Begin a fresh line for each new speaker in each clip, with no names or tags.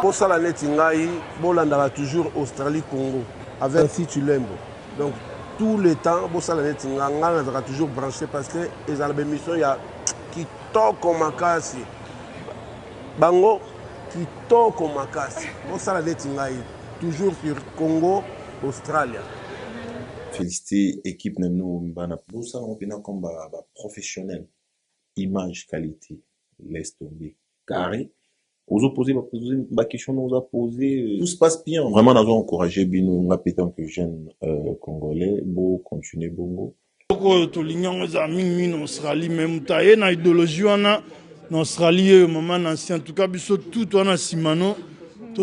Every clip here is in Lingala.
Pour ça, la Netingaï, Bolandara toujours Australie, Congo, avec si tu l'aimes. Donc, tout le temps, pour ça, la Netingaï, on sera toujours branché parce que les albémissions, il y a qui toque comme Makasi. Bango, qui toque comme Makasi. Pour ça, la Netingaï, toujours sur Congo, Australie.
Féliciter l'équipe de nous, pour ça, on est comme professionnel. Image, qualité, laisse tomber. Carré. Vous avez posé ma question, nous a posé, tout se passe bien. Vraiment, nous avons encouragé Bino, nous avons tant que jeunes congolais, beau continuer bongo.
To l'union des amis en Australie, même taille na idéologie en Australie, maman ancien, en tout cas, tout on a simano.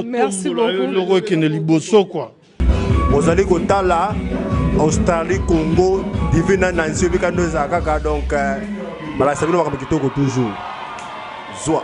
Merci beaucoup.
Le roi qui est liboso quoi.
Vous allez côté là, Australie, Congo, divina Nancy, donc, voilà, ça veut dire que toujours. Zoa.